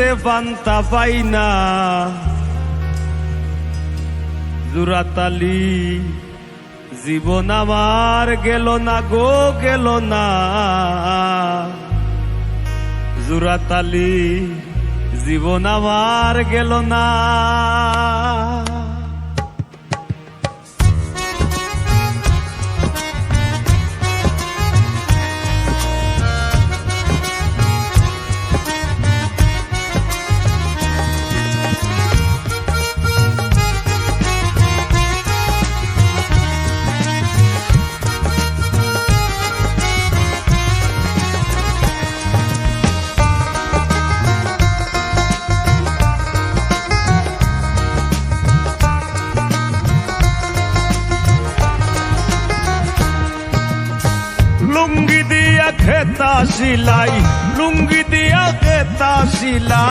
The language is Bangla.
হাতে পান্তা পাই না, জোড়াতালি জীবন আমার গেল না গো গেল না, জোড়াতালি জীবন আমার গেল না। লুঙ্গি দিয়া খেতা সিলাই, লুঙ্গি দিয়া খেতা সিলাই।